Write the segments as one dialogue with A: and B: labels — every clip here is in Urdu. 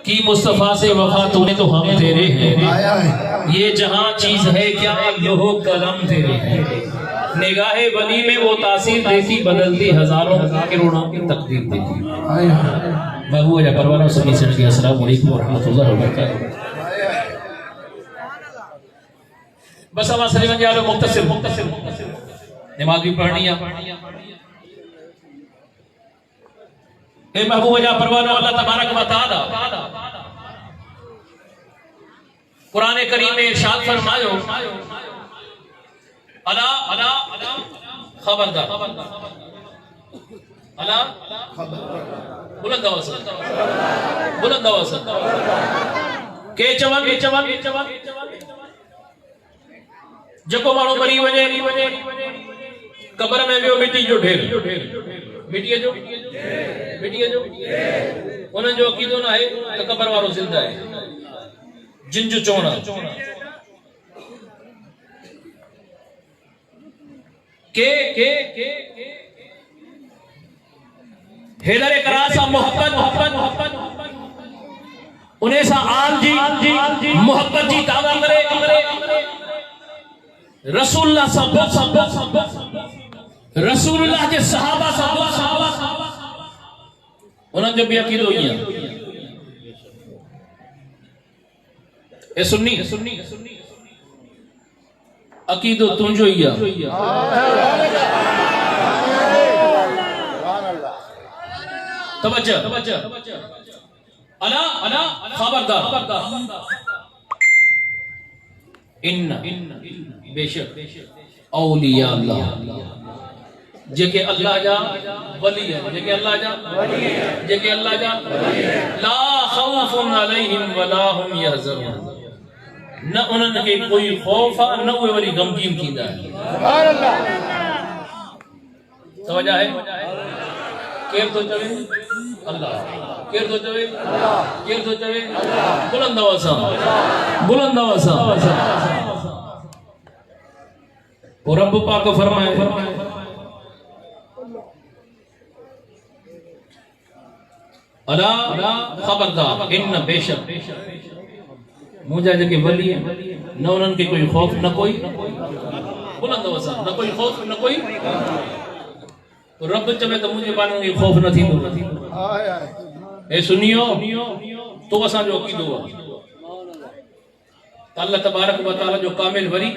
A: کی مصطفیٰ سے وفا تو نے تو ہم تیرے ہیں، یہ جہاں چیز ہے کیا لوح قلم تیرے ہیں، نگاہ ولی میں وہ تاثیر دیتی بدلتی ہزاروں کروڑوں کی تقدیر دیتی۔ محبوب جا پروانہ سبھی سے کی السلام علیکم ورحمۃ اللہ وبرکاتہ۔ بس ہم سلیمان جا رہے مختصر نماز بھی پڑھنی ہے۔ اے محبوب جا پروانہ اللہ تبارک و تعالی قرآن کریم میں ارشاد فرمائے الا خبردار الا بلند آواز کے چوان جکو مانو مری ونے قبر میں ویو مٹی جو ڈھیر مٹی جو انہاں جو عقیدو نہ ہے کہ قبر وارو زندہ ہے، جن جو چونا حیدر کراسا محبت انہیں سا آل جی محبت جی دعویٰ کرے رسول اللہ صحابہ رسول اللہ کے صحابہ انہوں نے جو بھی عقید ہوئی ہیں اے سنی عقید تنجو ہی ہے توجہ الا خبردار ان بے شک اولیاء اللہ جے اللہ جا ولی ہے، جے اللہ جا لا خوف علیہم ولا هم يحزنون، نہ انہوں کے کوئی خوف ہے نہ وہ ولی غمگین کیتا ہے۔ سبحان اللہ توجہ ہے کیر تو چوے اللہ، کیر تو چوے اللہ، کیر تو چوے اللہ، بلند آواز اور رب پاک فرمائے الا خبردار ان بے شک مجھے جگہ ولی ہے نہ انہوں کے کوئی خوف نہ کوئی بلند آواز نہ کوئی خوف نہ کوئی رب چمے تو مجھے بانوں کی خوف نہ تھی اے سنیو تو اساں جو عقیدو اللہ تبارک و تعالی جو کامل ولی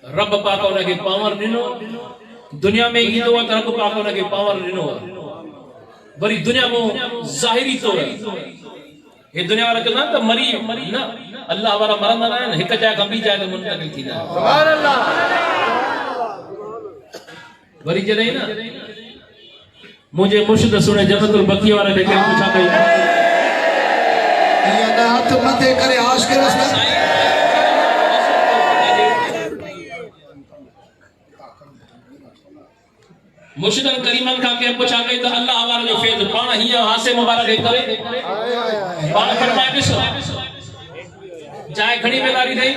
A: رب پاک انہیں کے پاور ڈنو دنیا میں عید ہوا تو رب پاک انہیں کے پاور ڈنو بری دنیا میں ظاہری تو ہے یہ دنیا والا کہنا تو مری نا اللہ والا مرن نہ ہے ایک جائے کم بھی جائے تو منتقل تھی نا سبحان اللہ بری جے نہیں نا مجھے مرشد سنے جنت البقیع والا لے کے پوچھا گئی
B: یہ نہ ہاتھ مدے کرے عاشق رسول
A: مرشدن کریمن کا کہ پوچھا گئی تو اللہ ہمارا جو فیض پانا ہی ہے ہاتھ سے مبارک ہے کرے پانا فرمائے بسو جائے کھڑی میں لاری دیں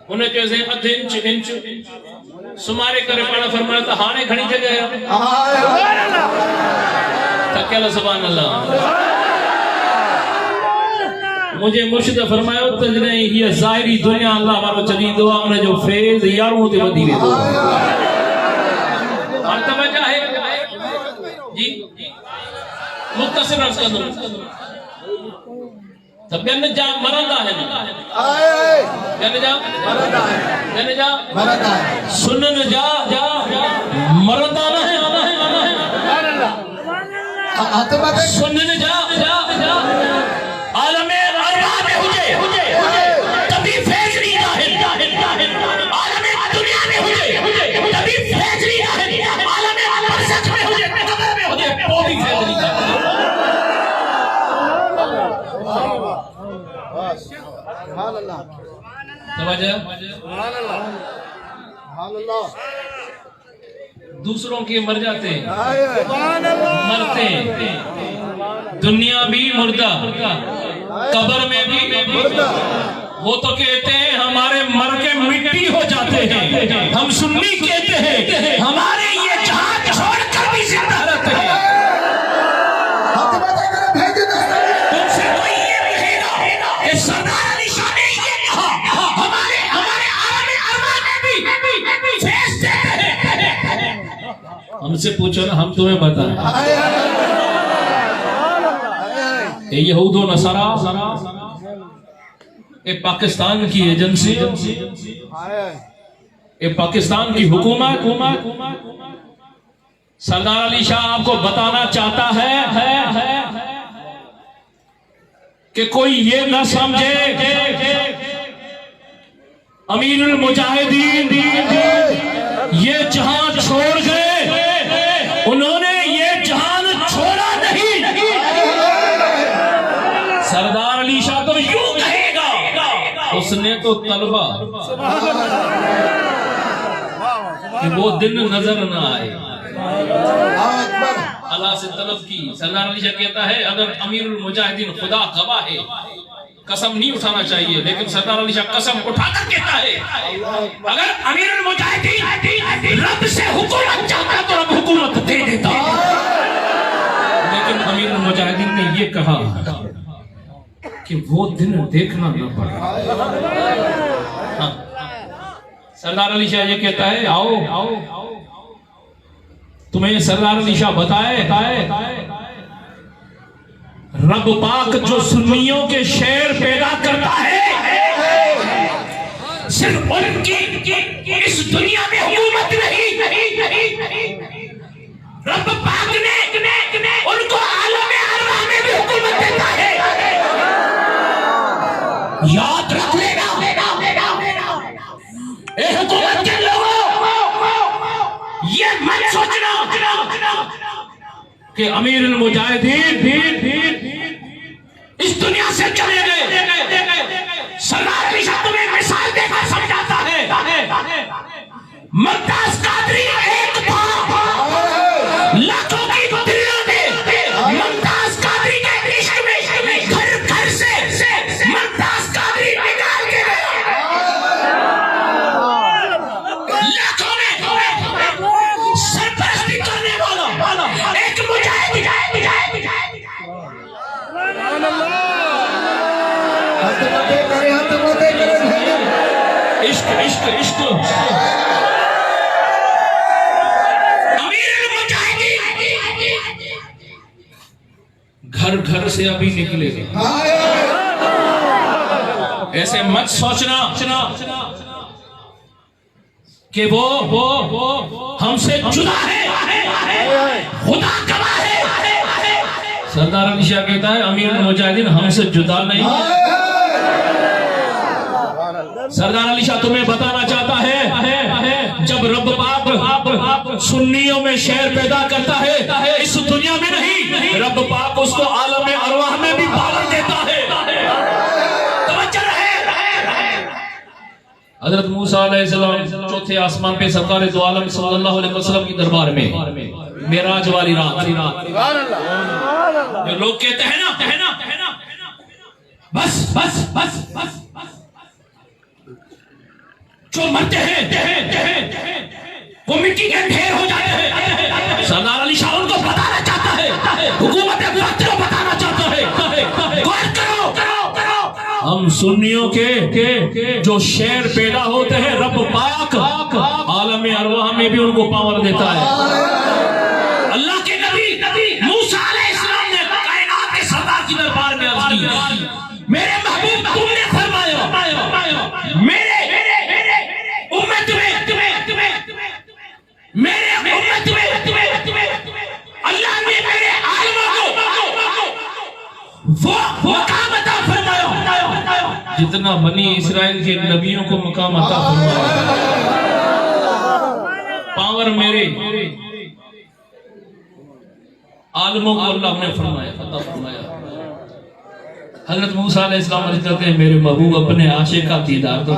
A: انہیں چیزیں ادھ انچ سمارے کرے پانا فرمائے تو ہانے کھڑی جگہ ہے تک اللہ سبحان اللہ مجھے مرشد فرمایا تجنے یہ ظاہری دنیا اللہ ہمارا چلی دعا انہیں جو فیض یاروں تے ودی وے دعا اور توجہ ہے جی مختصر عرض کر دوں تب کہنے جا مرندہ ہے کہنے جا سنن جا مرندہ نہ ہے سنن جا عالم ارواح میں ہوجے تبھی فیض نہیں ظاہر عالم دنیا میں ہوجے تبھی فیض نہیں ظاہر عالم برزخ میں ہوجے قبر میں ہوجے وہ بھی فیض نہیں ظاہر
B: سبحان اللہ
A: توجہ
B: سبحان اللہ
A: دوسروں کے مر جاتے ہیں مرتے ہیں دنیا بھی مردہ قبر میں بھی مردہ وہ تو کہتے ہیں ہمارے مر کے مٹی ہو جاتے ہیں ہم سنی کہتے ہیں ہمارے یہ جہاں چھوڑ کر بھی زندہ رہتے ہیں سے پوچھو نا، ہم تمہیں بتائیں. اے یہود و نصارا، اے پاکستان کی ایجنسی، اے پاکستان کی حکومت، سردار علی شاہ آپ کو بتانا چاہتا ہے کہ کوئی یہ نہ سمجھے امیر المجاہدین یہ جہان چھوڑ گئے، انہوں نے یہ جہان چھوڑا نہیں. سردار علی شاہ تو یوں کہے گا، اس نے تو طلبہ کہ وہ دن نظر نہ آئے اللہ سے طلب کی. سردار علی شاہ کہتا ہے اگر امیر المجاہدین خدا گواہ ہے قسم نہیں اٹھانا چاہیے، لیکن سردار علی شاہ قسم اٹھا کر کہتا ہے اگر امیر المجاہدین رب سے حکومت چاہتا تو رب حکومت دے دیتا. لیکن امیر المجاہدین نے یہ کہا کہ وہ دن دیکھنا نہ پڑا. سردار علی شاہ یہ کہتا ہے آؤ تمہیں سردار علی شاہ بتائے رب پاک جو سنیوں کے شعر پیدا کرتا ہے صرف ان کی اس دنیا میں حکومت نہیں، رب پاک نے ان کو عالم ارواح میں بھی حکومت دیتا ہے. یاد رکھ لینا اے حکومت کے لوگوں، یہ مت سوچنا کہ امیر المجاہدین اس دنیا سے چلے گئے. سردار علی شاہ تمہیں مثال دے کر سمجھاتا ہے، ممتاز قادری ایک تھا لاکھوں کی دلوں میں، ممتاز قادری کے عشق میں گھر گھر سے ممتاز قادری نکال کے گیا. لاکھوں میں سرپرستی کرنے والا ایک مجاہد. عشق امیر المجاہدین گھر گھر سے ابھی نکلے گا. ایسے مت سوچنا کہ وہ ہم سے جدا ہے، خدا گواہ ہے. سردار علی شاہ کہتا ہے امیر المجاہدین ہم سے جدا نہیں. سردار علی شاہ تمہیں بتانا چاہتا ہے جب رب پاک سنیوں میں شعر پیدا کرتا ہے اس دنیا میں نہیں، رب پاک اس کو عالم ارواح میں بھی پاور دیتا ہے. توجہ رہے. حضرت موسیٰ علیہ السلام چوتھے آسمان پہ سرکار دو عالم صلی اللہ علیہ وسلم کی دربار میں معراج والی رات جو لوگ کہتے ہیں نا بس جو مرتے ہیں وہ مٹی کے ڈھیر ہو جاتے ہیں. سردار علی شاہ ان کو بتانا چاہتا ہے، حکومت وقت کو بتانا چاہتا ہے غور کرو ہم سنیوں کے جو شعر پیدا ہوتے ہیں رب پاک عالم ارواح میں بھی ان کو پاور دیتا ہے. اللہ کے نبی موسیٰ علیہ السلام نے کائنات کے سردار کی دربار میں عرض کی میرے محبوب تم نے فرمایا میرے امت میں اللہ نے میرے عالموں کو وہ مقام عطا فرمایا جتنا بنی اسرائیل کے نبیوں کو مقام عطا فرمایا. پاور میرے عالموں کو اللہ نے فرمایا عطا فرمایا. حضرت موسیٰ علیہ السلام عرض کرتے ہیں میرے محبوب اپنے عاشق کا دیدار تو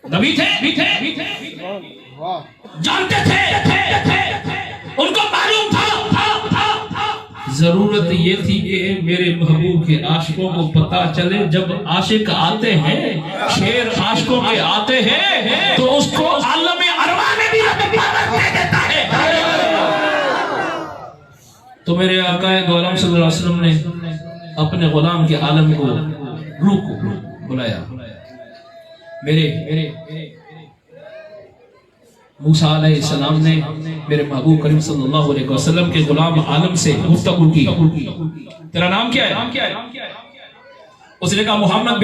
A: نبی تھے جانتے تھے ان کو معلوم تھا. ضرورت یہ تھی کہ میرے محبوب کے عاشقوں کو پتا چلے جب عاشق آتے ہیں شعر عاشقوں کے آتے ہیں تو اس کو عالم ارواح میں بھی رب پاور دے دیتا ہے. تو میرے آقا دو عالم صلی اللہ علیہ وسلم نے اپنے غلام کے عالم کو روح کو بلایا. میرے موسیٰ علیہ السلام نے میرے محبوب کریم صلی اللہ علیہ وسلم کے غلام عالم سے گفتگو کی، تیرا نام کیا ہے؟ اس نے کہا محمد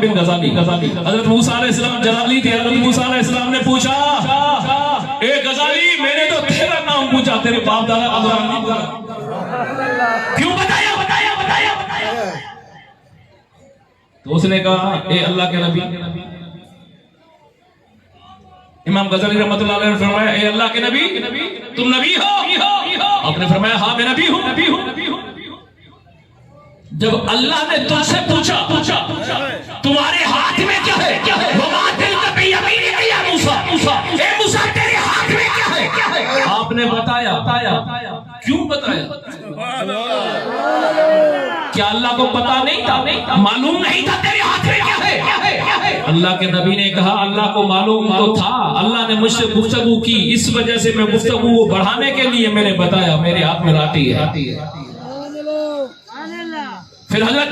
A: بن غزالی۔ حضرت موسیٰ علیہ السلام جلالی تھے۔ حضرت موسیٰ علیہ السلام نے پوچھا اے غزالی میں نے تو تیرا نام پوچھا، تیرے باپ دادا کا نام نہیں پوچھا، کیوں بتایا؟ تو اس نے کہا اے اللہ کے نبی، امام غزالی رحمۃ اللہ علیہ نے فرمایا اے اللہ کے نبی تم نبی ہو؟ آپ نے فرمایا ہاں میں نبی ہوں۔ جب اللہ نے تجھ سے پوچھا تمہارے ہاتھ میں کیا ہے؟ وما تلک بیمینک یا موسیٰ، اے موسیٰ تیرے ہاتھ میں کیا ہے؟ آپ نے بتایا۔ کیوں بتایا؟ کیا اللہ کو پتا نہیں تھا، معلوم نہیں تھا تیرے ہاتھ میں کیا ہے؟ اللہ کے نبی نے کہا اللہ کو معلوم تو تھا، اللہ نے مجھ سے گفتگو کی، اس وجہ سے میں گفتگو کو بڑھانے کے لیے میں نے بتایا میرے ہاتھ میں راٹی ہے۔ پھر حضرت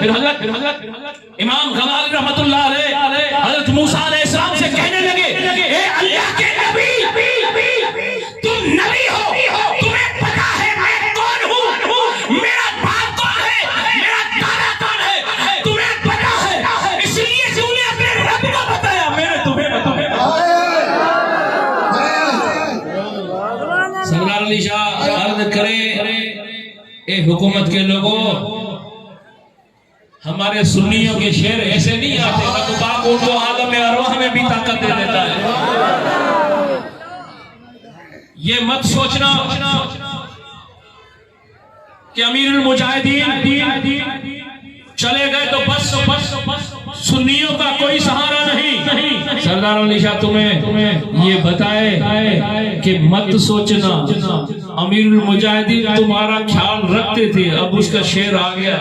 A: امام غزالی رحمت اللہ علیہ حضرت موسیٰ علیہ السلام سے کہنے لگے اے اللہ کے نبی تم نبی ہو، تمہیں پتا ہے میں کون ہوں، میرا باپ کون ہے، میرا دادا کون ہے، تمہیں پتا ہے، اس لیے تم نے اپنے رب کو بتایا، میں نے تمہیں بتایا۔ سرکار علی شاہ عرض کرے اے حکومت کے لوگوں، ہمارے سنیوں کے شعر ایسے نہیں آتے، پاک اردو عالم ارواح میں بھی طاقت دے دیتا ہے۔ یہ مت سوچنا کہ امیر المجاہدین چلے گئے تو بس سنیوں کا کوئی سہارا نہیں۔ سردار علی شاہ تمہیں یہ بتائے کہ مت سوچنا امیر المجاہدین تمہارا خیال رکھتے تھے، اب اس کا شعر آ گیا۔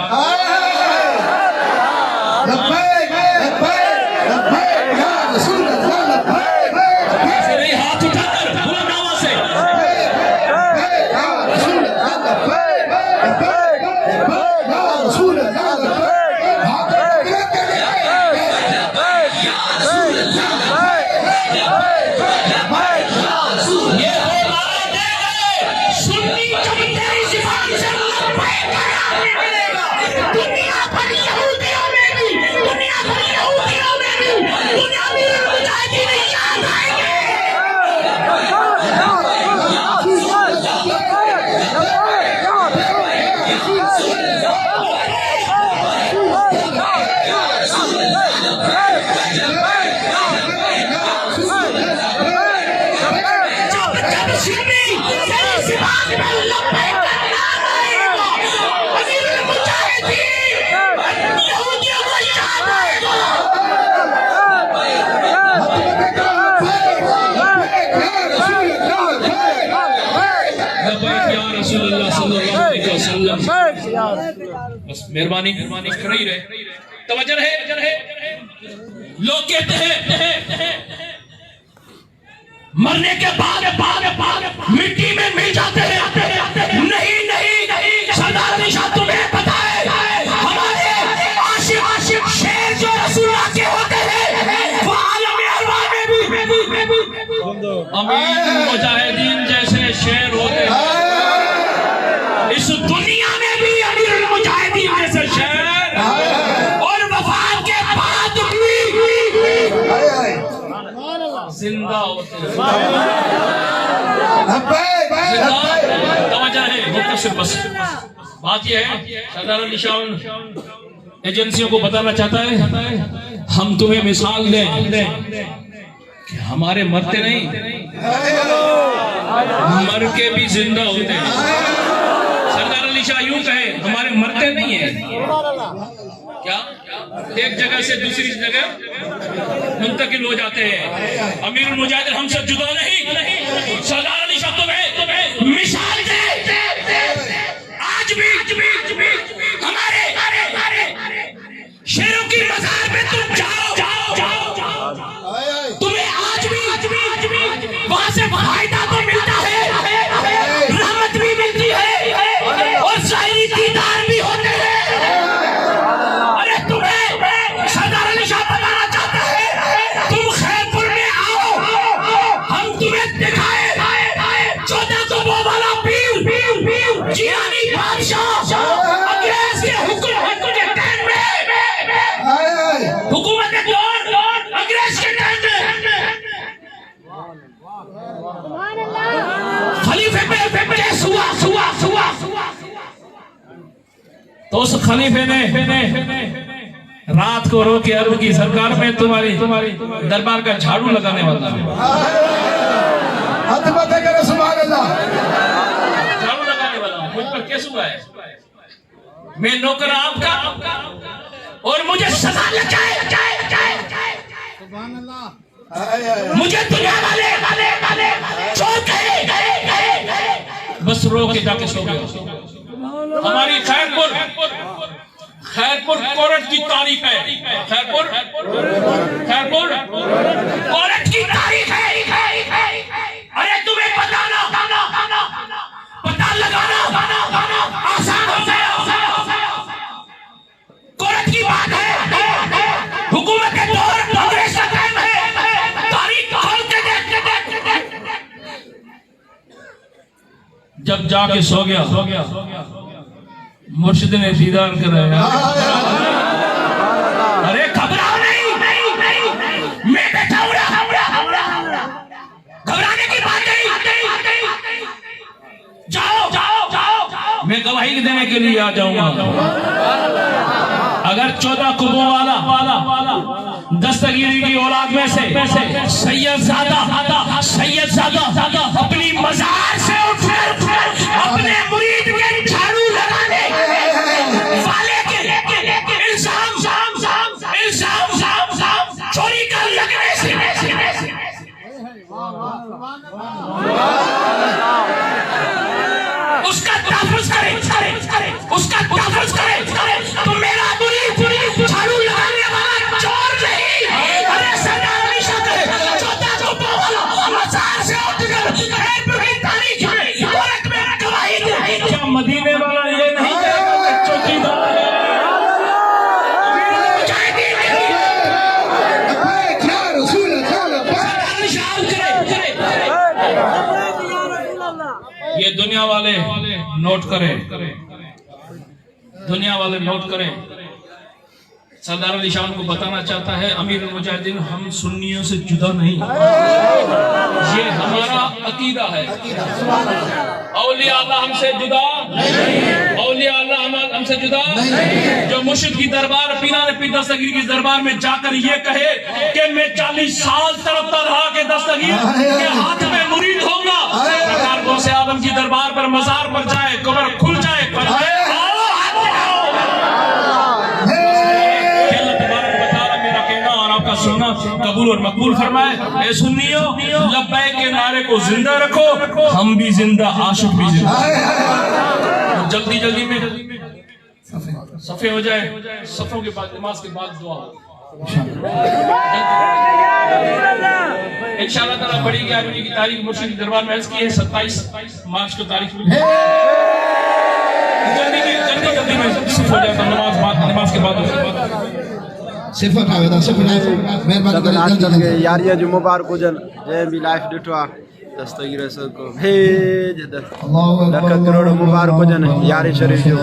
A: بس مہربانی کر ہی رہے، توجہ رہے۔ لوگ کہتے ہیں مرنے کے بعد مٹی میں مل جاتے ہیں، نہیں، سردار علی شاہ تمہیں پتا ہے ہمارے عاشق شیر جو رسول اللہ کے ہوتے ہیں وہ عالم ارواح میں بھی امیر المجاہدین جیسے شیر ہوتے ہیں، اس دنیا میں بھی امیر المجاہدین جیسے شیر، اور وفات کے بعد بھی زندہ ہوتے ہیں۔ توجہ ہے مختصر، بس بات یہ ہے سردار علی شاہ ایجنسیوں کو بتانا چاہتا ہے ہم تمہیں مثال دیں کہ ہمارے مرتے نہیں، مر کے بھی زندہ ہوتے ہیں۔ سردار علی شاہ یوں کہے ہمارے مرتے نہیں ہیں، کیا ایک جگہ سے دوسری جگہ منتقل ہو جاتے ہیں، امیر المجاہدین ہم سے جدا نہیں۔ سردار علی شاہ تمہیں مثال دے، آج بھی ہمارے شیروں کی مزار میں تم جاؤ، تمہیں آج بھی وہاں سے فائدہ تو ملتا ہے، رحمت بھی ملتی ہے اور ظاہری دیدار بھی ہوتے ہیں۔ ارے تمہیں سردار علی شاہ بتانا چاہتا ہے تم خیر پور میں آؤ، ہم تمہیں دکھائیں تو اس خلیفے نے رات کو رو کے عرض کی سرکار میں تمہاری دربار کا جھاڑو لگانے والا ہوں.
B: ہاتھ ماتھے کرے سبحان اللہ.
A: جھاڑو لگانے والا ہوں. مجھ پر کیس ہوا ہے؟ میں نوکر آپ کا اور مجھے سزا لگ جائے.
B: سبحان اللہ.
A: مجھے دنیا والے چھوڑ گئے. بس رو کے جا کے سو گیا. ہماری خیرپور کورٹ کی تاریخ ہے. خیرپور کورٹ کی تاریخ ہے. ارے تمہیں پتہ لگانا آسان ہو گیا. کورٹ کی بات ہے. حکومت کے دور انگریز کا ٹائم ہے. تاریخ کھول کے دیکھ. جب جا کے سو گیا مرشد نے دیدار کرایا. ارے گھبراؤ نہیں, میں بیٹھا ہوں. گھبرانے کی بات نہیں. جاؤ میں گواہی دینے کے لیے آ جاؤں گا. اگر 14 قبوں والا دستگیری کی اولاد میں سے سید زادہ اپنی مزار سے اٹھ کر اپنے مرید کے جھاڑو لگانے والے کے الزام چوری کر لگنے سے اس کا تحفظ کرے تو میرا مرید جھاڑو لگانے والا چور نہیں. ارے سردار علی شاہ کرے 14 قبوں والا مزار سے اٹھ کر تاریخ میں گواہی دے. کیا مدینے والا یہ نہیں کہے گا کہ چوکیدار ہے؟ یہ دنیا والے نوٹ کریں. سردار علی شاہ کو بتانا چاہتا ہے امیر المجاہدین ہم سنیوں سے جدا نہیں. یہ ہمارا عقیدہ ہے. اولیاء اللہ ہم سے جدا نہیں. اولیاء اللہ ہم سے جدا نہیں. جو مرشد کی دربار پیران پیر دستگیر کی دربار میں جا کر یہ کہے کہ میں 40 سال تڑپتا رہا کہ دستگیر کے ہاتھ میں مرید ہوں گا. سرکار غوث اعظم کی دربار پر مزار پر جائے قبر کھل جائے سننا قبول اور مقبول فرمائے. اے سنیو لبیک کے نعرے کو زندہ رکھو. ہم بھی زندہ عاشق بھی زندہ. جلدی میں صفے ہو جائے. صفوں کے بعد نماز کے بعد دعا انشاءاللہ تعالیٰ پڑھی گی. آج کی تاریخ مرشد کی دربار میں عرض کی ہے 27 مارچ کو تاریخ جلدی میں صف ہو جاتا. نماز کے بعد
B: صفت آوے دا صفت آوے مہربانی کرے
C: یاریاں جو مبارک ہوجن جے بھی لائف ڈٹوا دستگیر رسول کو بھیج دے. لکھ کروڑ مبارک ہوجن یاری شریف جو